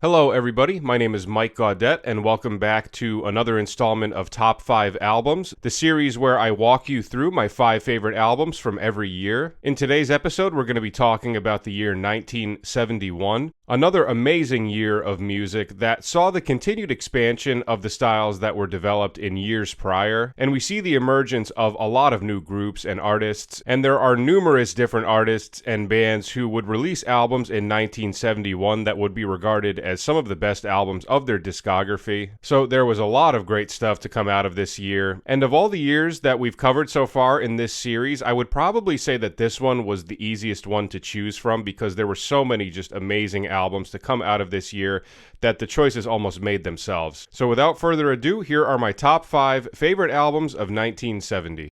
Hello, everybody. My name is Mike Gaudette, and welcome back to another installment of Top 5 Albums, the series where I walk you through my 5 favorite albums from every year. In today's episode, we're going to be talking about the year 1971, another amazing year of music that saw the continued expansion of the styles that were developed in years prior, and we see the emergence of a lot of new groups and artists, and there are numerous different artists and bands who would release albums in 1971 that would be regarded as some of the best albums of their discography. So there was a lot of great stuff to come out of this year. And of all the years that we've covered so far in this series, I would probably say that this one was the easiest one to choose from because there were so many just amazing albums to come out of this year that the choices almost made themselves. So without further ado, here are my top 5 favorite albums of 1970.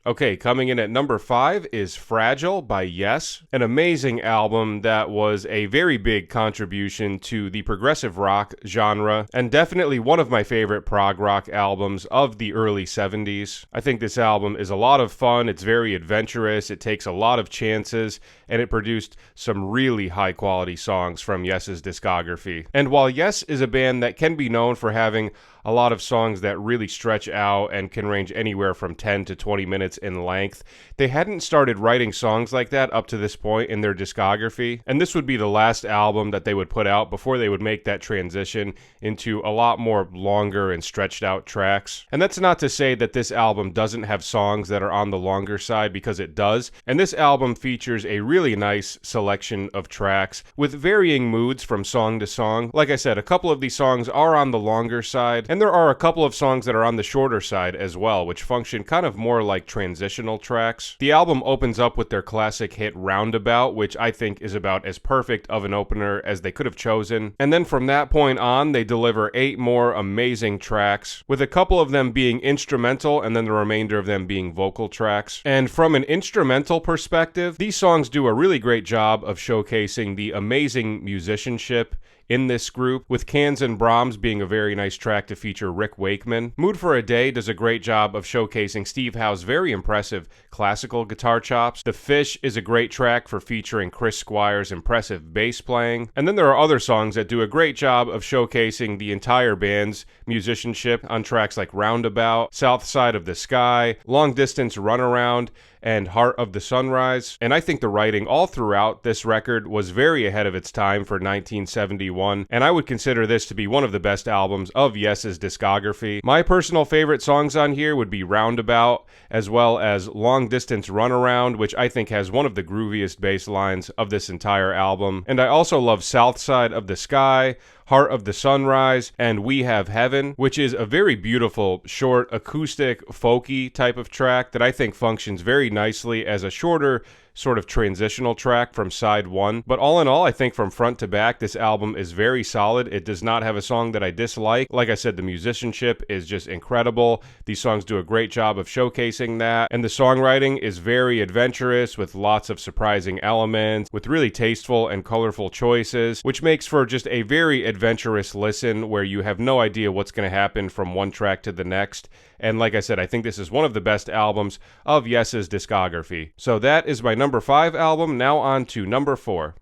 Okay, coming in at number 5 is Fragile by Yes, an amazing album that was a very big contribution to the progressive rock genre, and definitely one of my favorite prog rock albums of the early 70s. I think this album is a lot of fun, it's very adventurous, it takes a lot of chances, and it produced some really high quality songs from Yes's discography. And while Yes is a band that can be known for having a lot of songs that really stretch out and can range anywhere from 10 to 20 minutes in length, they hadn't started writing songs like that up to this point in their discography, and this would be the last album that they would put out before they would make that transition into a lot more longer and stretched out tracks. And that's not to say that this album doesn't have songs that are on the longer side, because it does, and this album features a really nice selection of tracks with varying moods from song to song. Like I said, a couple of these songs are on the longer side, and there are a couple of songs that are on the shorter side as well, which function kind of more like transitional tracks. The album opens up with their classic hit Roundabout, which I think is about as perfect of an opener as they could have chosen. And then from that point on, they deliver 8 more amazing tracks, with a couple of them being instrumental and then the remainder of them being vocal tracks. And from an instrumental perspective, these songs do a really great job of showcasing the amazing musicianship in this group, with Cans and Brahms being a very nice track to feature Rick Wakeman. Mood for a Day does a great job of showcasing Steve Howe's very impressive classical guitar chops. The Fish is a great track for featuring Chris Squire's impressive bass playing. And then there are other songs that do a great job of showcasing the entire band's musicianship on tracks like Roundabout, South Side of the Sky, Long Distance Runaround, and Heart of the Sunrise. And I think the writing all throughout this record was very ahead of its time for 1971, and I would consider this to be one of the best albums of Yes's discography. My personal favorite songs on here would be Roundabout, as well as Long Distance Runaround, which I think has one of the grooviest bass lines of this entire album. And I also love South Side of the Sky, Heart of the Sunrise, and We Have Heaven, which is a very beautiful, short, acoustic, folky type of track that I think functions very nicely as a shorter, sort of transitional track from side 1. But all in all, I think from front to back, this album is very solid. It does not have a song that I dislike. Like I said, the musicianship is just incredible. These songs do a great job of showcasing that, and the songwriting is very adventurous with lots of surprising elements, with really tasteful and colorful choices, which makes for just a very adventurous listen where you have no idea what's going to happen from one track to the next. And like I said, I think this is one of the best albums of Yes's discography. So that is my number 5 album. Now on to number 4.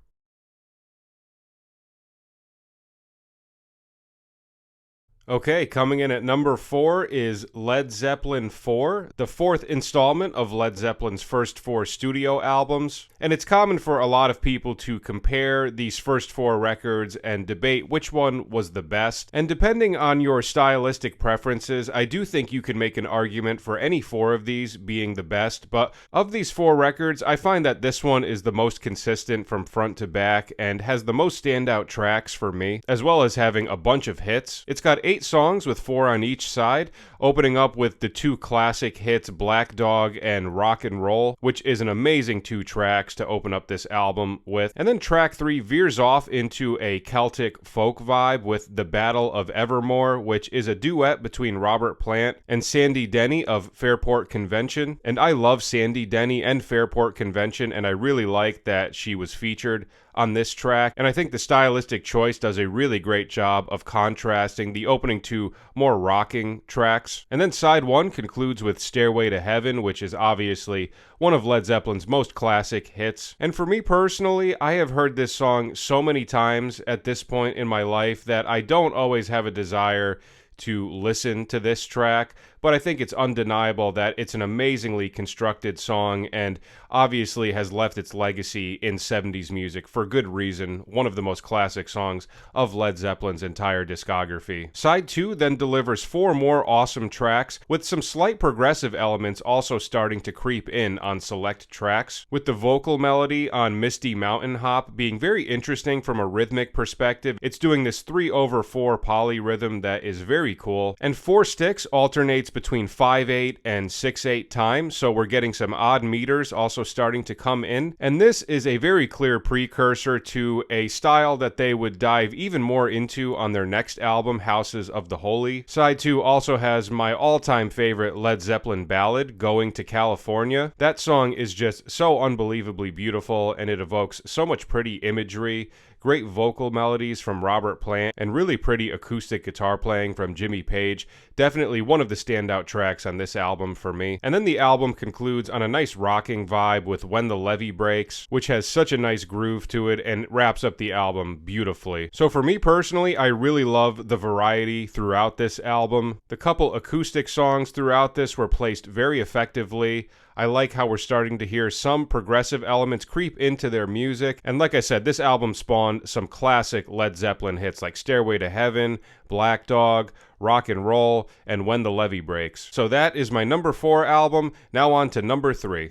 Okay, coming in at number 4 is Led Zeppelin 4, the 4th installment of Led Zeppelin's first 4 studio albums. And it's common for a lot of people to compare these first 4 records and debate which one was the best. And depending on your stylistic preferences, I do think you can make an argument for any 4 of these being the best. But of these 4 records, I find that this one is the most consistent from front to back and has the most standout tracks for me, as well as having a bunch of hits. It's got 8 songs with 4 on each side, opening up with the 2 classic hits Black Dog and Rock and Roll, which is an amazing 2 tracks to open up this album with. And then track 3 veers off into a Celtic folk vibe with The Battle of Evermore, which is a duet between Robert Plant and Sandy Denny of Fairport Convention. And I love Sandy Denny and Fairport Convention, and I really like that she was featured on this track. And I think the stylistic choice does a really great job of contrasting the opening opening two more rocking tracks. And then side one concludes with Stairway to Heaven, which is obviously one of Led Zeppelin's most classic hits. And for me personally, I have heard this song so many times at this point in my life that I don't always have a desire to listen to this track, but I think it's undeniable that it's an amazingly constructed song and obviously has left its legacy in 70s music for good reason, one of the most classic songs of Led Zeppelin's entire discography. Side 2 then delivers 4 more awesome tracks, with some slight progressive elements also starting to creep in on select tracks, with the vocal melody on Misty Mountain Hop being very interesting from a rhythmic perspective. It's doing this 3/4 polyrhythm that is very cool, and 4 sticks alternates between 5/8 and 6/8 time, so we're getting some odd meters also starting to come in, and this is a very clear precursor to a style that they would dive even more into on their next album, Houses of the Holy. Side 2 also has my all-time favorite Led Zeppelin ballad, Going to California. That song is just so unbelievably beautiful, and it evokes so much pretty imagery, great vocal melodies from Robert Plant, and really pretty acoustic guitar playing from Jimmy Page. Definitely one of the standout tracks on this album for me. And then the album concludes on a nice rocking vibe with When the Levee Breaks, which has such a nice groove to it and wraps up the album beautifully. So for me personally, I really love the variety throughout this album. The couple acoustic songs throughout this were placed very effectively. I like how we're starting to hear some progressive elements creep into their music. And like I said, this album spawned some classic Led Zeppelin hits like Stairway to Heaven, Black Dog, Rock and Roll, and When the Levee Breaks. So that is my number 4 album. Now on to number 3.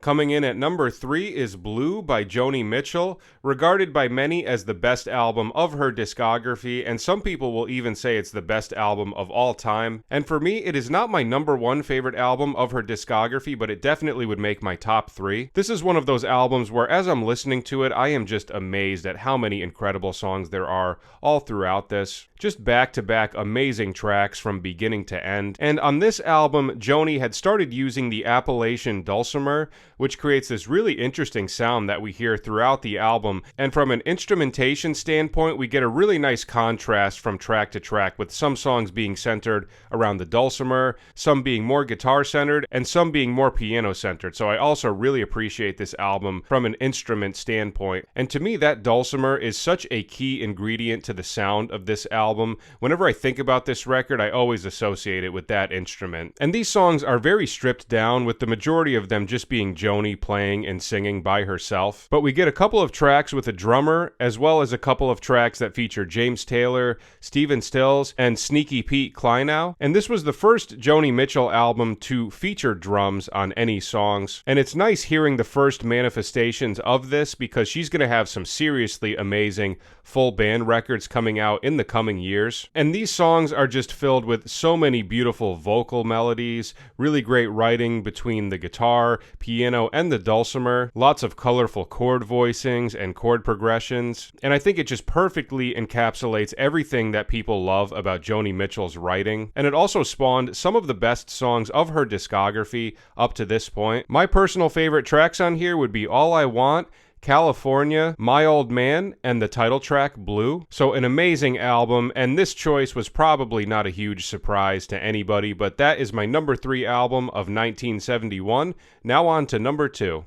Coming in at number 3 is Blue by Joanie Mitchell, regarded by many as the best album of her discography, and some people will even say it's the best album of all time. And for me, it is not my number 1 favorite album of her discography, but it definitely would make my top 3. This is one of those albums where as I'm listening to it, I am just amazed at how many incredible songs there are all throughout this. Just back-to-back amazing tracks from beginning to end. And on this album, Joanie had started using the Appalachian dulcimer, which creates this really interesting sound that we hear throughout the album. And from an instrumentation standpoint, we get a really nice contrast from track to track, with some songs being centered around the dulcimer, some being more guitar-centered, and some being more piano-centered. So I also really appreciate this album from an instrument standpoint. And to me, that dulcimer is such a key ingredient to the sound of this album. Whenever I think about this record, I always associate it with that instrument. And these songs are very stripped down, with the majority of them just being Joanie playing and singing by herself. But we get a couple of tracks with a drummer, as well as a couple of tracks that feature James Taylor, Stephen Stills, and Sneaky Pete Kleinow. And this was the first Joanie Mitchell album to feature drums on any songs. And it's nice hearing the first manifestations of this, because she's going to have some seriously amazing full band records coming out in the coming years. And these songs are just filled with so many beautiful vocal melodies, really great writing between the guitar, piano, and the dulcimer, lots of colorful chord voicings and chord progressions, and I think it just perfectly encapsulates everything that people love about Joanie Mitchell's writing. And it also spawned some of the best songs of her discography up to this point. My personal favorite tracks on here would be All I Want, California, My Old Man, and the title track, Blue. So an amazing album, and this choice was probably not a huge surprise to anybody, but that is my number 3 album of 1971. Now on to number 2.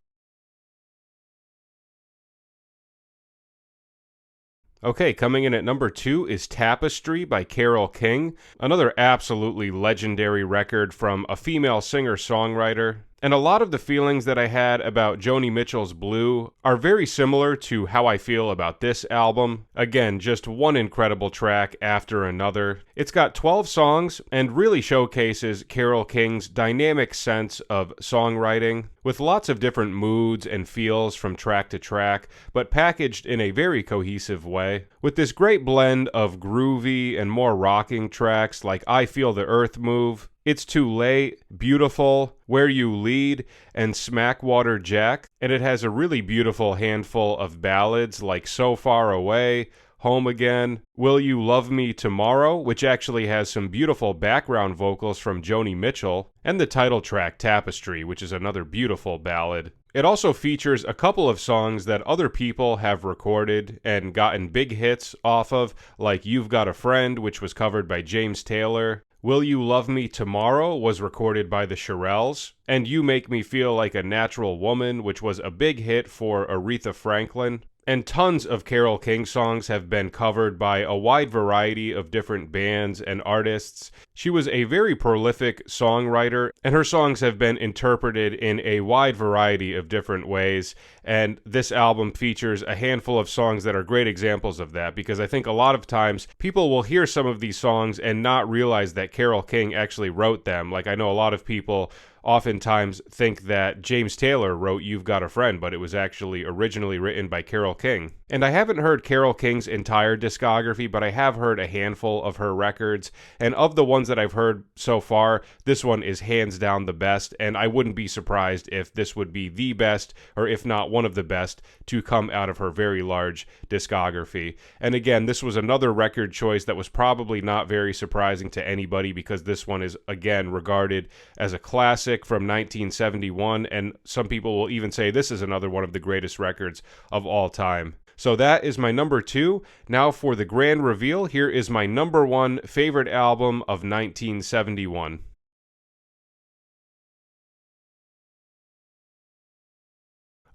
Okay, coming in at number 2 is Tapestry by Carole King, another absolutely legendary record from a female singer-songwriter. And a lot of the feelings that I had about Joanie Mitchell's Blue are very similar to how I feel about this album. Again, just one incredible track after another. It's got 12 songs and really showcases Carole King's dynamic sense of songwriting, with lots of different moods and feels from track to track, but packaged in a very cohesive way. With this great blend of groovy and more rocking tracks like I Feel the Earth Move, It's Too Late, Beautiful, Where You Lead, and Smackwater Jack. And it has a really beautiful handful of ballads like So Far Away, Home Again, Will You Love Me Tomorrow, which actually has some beautiful background vocals from Joanie Mitchell, and the title track, Tapestry, which is another beautiful ballad. It also features a couple of songs that other people have recorded and gotten big hits off of, like You've Got a Friend, which was covered by James Taylor. Will You Love Me Tomorrow was recorded by the Shirelles, and You Make Me Feel Like a Natural Woman, which was a big hit for Aretha Franklin. And tons of Carole King songs have been covered by a wide variety of different bands and artists. She was a very prolific songwriter, and her songs have been interpreted in a wide variety of different ways. And this album features a handful of songs that are great examples of that, because I think a lot of times people will hear some of these songs and not realize that Carole King actually wrote them. Like, I know a lot of people oftentimes think that James Taylor wrote You've Got a Friend, but it was actually originally written by Carole King. And I haven't heard Carole King's entire discography, but I have heard a handful of her records, and of the ones that I've heard so far, this one is hands down the best, and I wouldn't be surprised if this would be the best, or if not one of the best, to come out of her very large discography. And again, this was another record choice that was probably not very surprising to anybody, because this one is, again, regarded as a classic from 1971, and some people will even say this is another one of the greatest records of all time. So that is my number 2. Now for the grand reveal, here is my number 1 favorite album of 1971.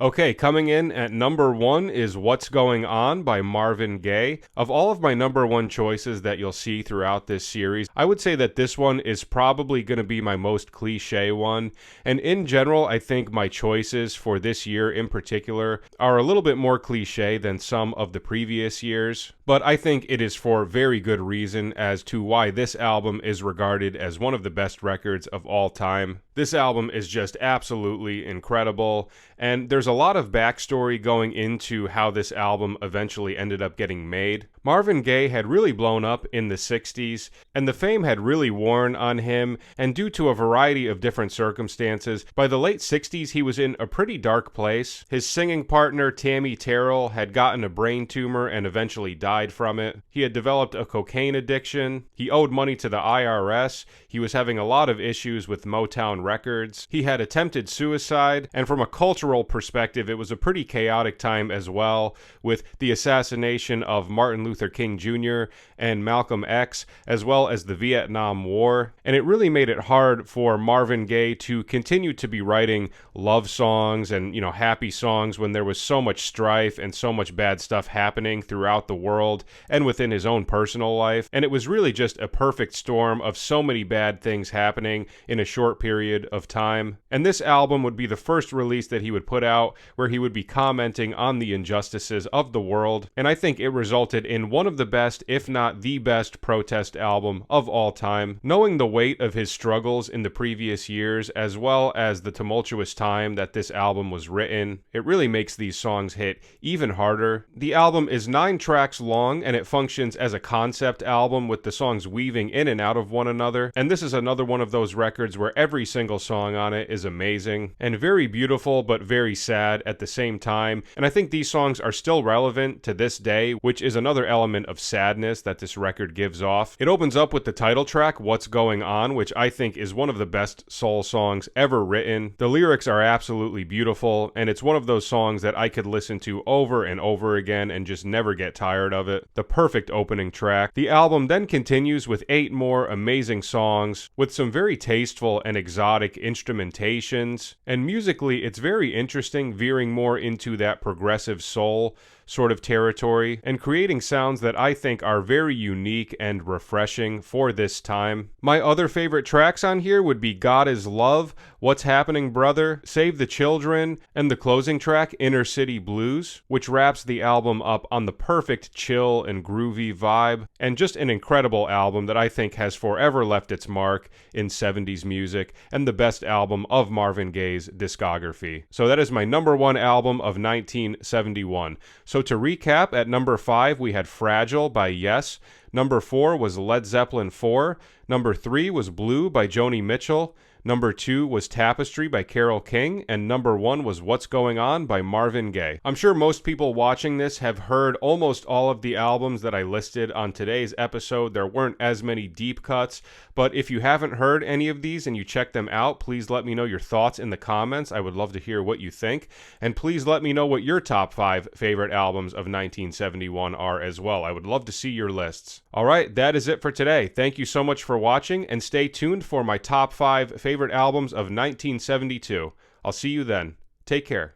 Okay, coming in at number 1 is What's Going On by Marvin Gaye. Of all of my number 1 choices that you'll see throughout this series, I would say that this one is probably going to be my most cliche one. And in general, I think my choices for this year in particular are a little bit more cliche than some of the previous years. But I think it is for very good reason as to why this album is regarded as one of the best records of all time. This album is just absolutely incredible, and there's a lot of backstory going into how this album eventually ended up getting made. Marvin Gaye had really blown up in the 60s, and the fame had really worn on him, and due to a variety of different circumstances, by the late 60s he was in a pretty dark place. His singing partner, Tammy Terrell, had gotten a brain tumor and eventually died from it. He had developed a cocaine addiction. He owed money to the IRS. He was having a lot of issues with Motown Records. He had attempted suicide, and from a cultural perspective, it was a pretty chaotic time as well, with the assassination of Martin Luther King Jr. and Malcolm X, as well as the Vietnam War. And it really made it hard for Marvin Gaye to continue to be writing love songs and, happy songs when there was so much strife and so much bad stuff happening throughout the world and within his own personal life. And it was really just a perfect storm of so many bad things happening in a short period of time. And this album would be the first release that he would put out where he would be commenting on the injustices of the world. And I think it resulted in one of the best, if not the best, protest album of all time. Knowing the weight of his struggles in the previous years, as well as the tumultuous time that this album was written, it really makes these songs hit even harder. The album is 9 tracks long, and it functions as a concept album with the songs weaving in and out of one another. And this is another one of those records where every single song on it is amazing and very beautiful, but very sad at the same time. And I think these songs are still relevant to this day, which is another element of sadness that this record gives off. It opens up with the title track, What's Going On, which I think is one of the best soul songs ever written. The lyrics are absolutely beautiful, and it's one of those songs that I could listen to over and over again and just never get tired of it. The perfect opening track. The album then continues with 8 more amazing songs with some very tasteful and exotic instrumentations, and musically it's very interesting, veering more into that progressive soul sort of territory and creating sounds that I think are very unique and refreshing for this time. My other favorite tracks on here would be God Is Love, What's Happening Brother, Save the Children, and the closing track, Inner City Blues, which wraps the album up on the perfect chill and groovy vibe, and just an incredible album that I think has forever left its mark in 70s music and the best album of Marvin Gaye's discography. So that is my number 1 album of 1971. So to recap, at number 5 we had Fragile by Yes. Number 4 was Led Zeppelin 4. Number 3 was Blue by Joanie Mitchell. Number 2 was Tapestry by Carole King, and number 1 was What's Going On by Marvin Gaye. I'm sure most people watching this have heard almost all of the albums that I listed on today's episode. There weren't as many deep cuts, but if you haven't heard any of these and you check them out, please let me know your thoughts in the comments. I would love to hear what you think, and please let me know what your top 5 favorite albums of 1971 are as well. I would love to see your lists. Alright, that is it for today. Thank you so much for watching, and stay tuned for my top 5 favorite albums of 1972. I'll see you then. Take care.